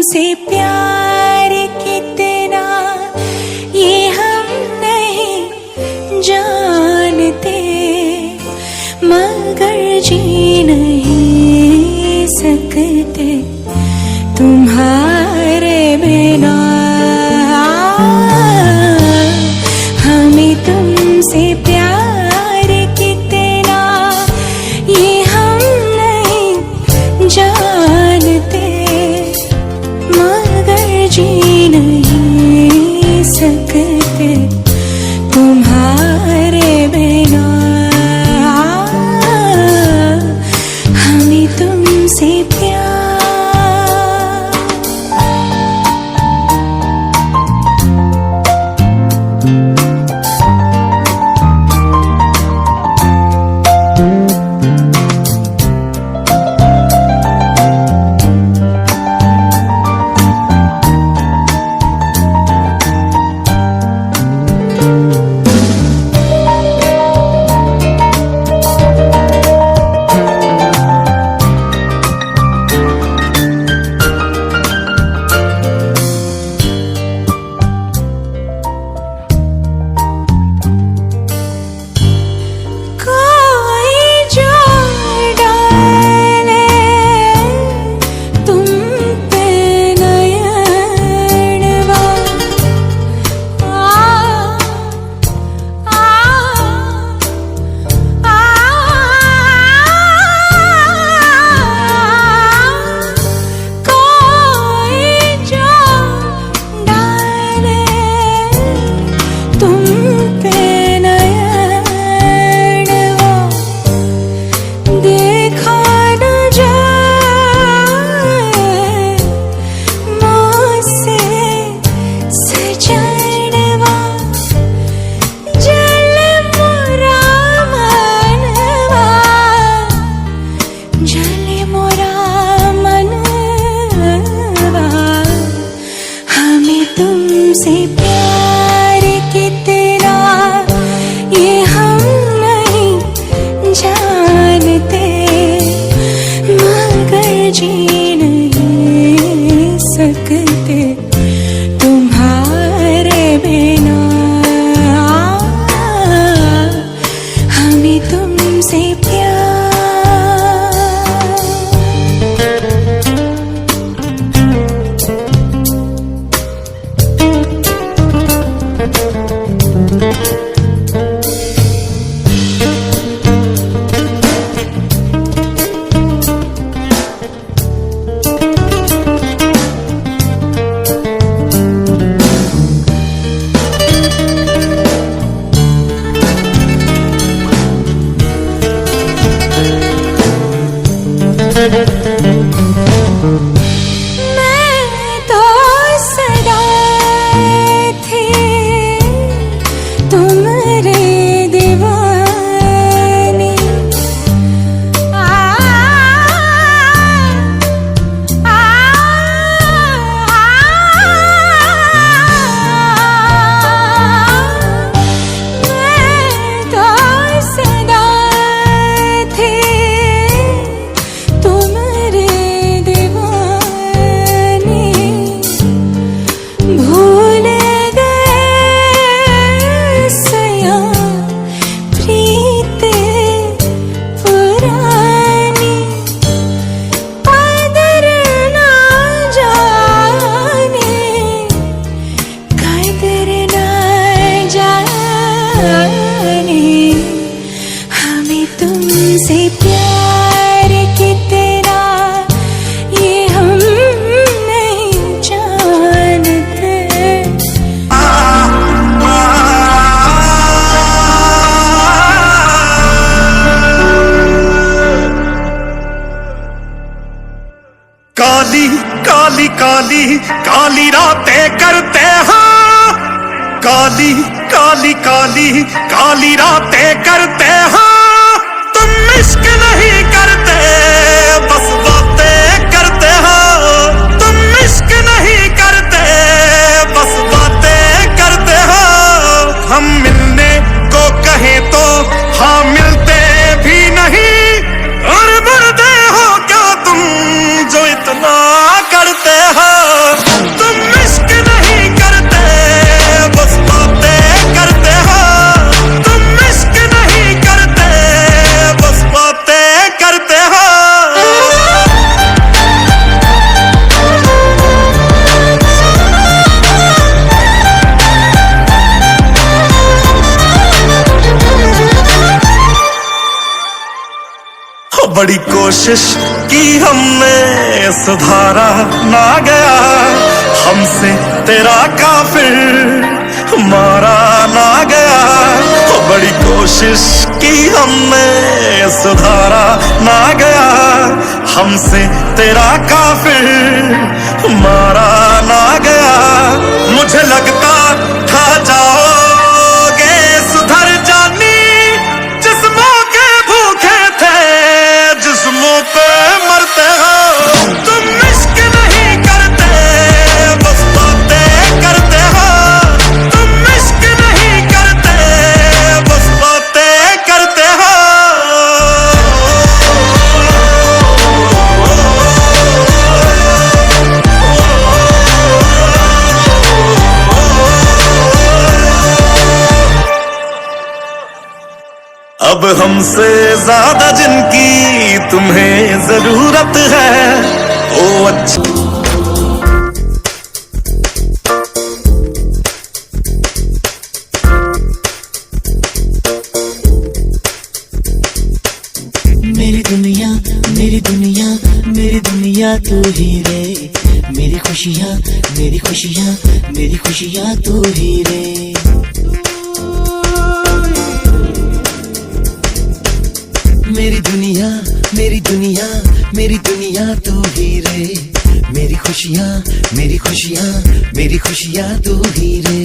तुमसे प्यार कितना ये हम नहीं जानते, मगर जी नहीं सकते तुम्हारे बिना। हमें तुमसे प्यार कितना ये हम नहीं जानते, मगर जी नहीं सकते तुम्हारे बिना। हमें तुमसे प्यार। तुमसे प्यार कितना ये हम नहीं जानते, मगर जी नहीं सकते तुम्हारे बिना। हमें तुमसे प्यार। मैं तो सदा थी तुम्हारे दीवानी, मैं तो सदा थी तुम्हारे दीवानी। भूल गए सया प्रीत पुरानी, कदर ना जाने, कदर ना जाने। हमें तुमसे प्यार कितना ये हम नहीं जानते। काली काली काली काली रातें करते हैं, काली काली काली काली रातें करते हैं। तुम इश्क नहीं करते बस बातें करते हो, तुम इश्क नहीं करते बस बातें करते हो। हम मिलने को कहें तो हाँ मिलते भी नहीं, और मरते हो क्या तुम जो इतना करते हो। बड़ी कोशिश की हमने, सुधारा ना गया हमसे तेरा काफिर, मारा ना गया। बड़ी कोशिश की हमने, सुधारा ना गया हमसे तेरा काफिर, मारा ना गया। मुझे लगता था जाओगे सुधर जानी, जिस्मों के भूखे थे जिस्मों पे मरते हो। तुम इश्क नहीं करते बस बातें करते हो, तुम इश्क नहीं करते बस बातें करते हो। अब हमसे ज्यादा जिनकी तुम्हें जरूरत है वो अच्छा। मेरी दुनिया मेरी दुनिया मेरी दुनिया तू ही रे, मेरी खुशियाँ मेरी खुशियाँ मेरी खुशियाँ तू ही रे। मेरी दुनिया मेरी दुनिया मेरी दुनिया तू ही रे, मेरी खुशियाँ मेरी खुशियाँ मेरी खुशियाँ तू ही रे।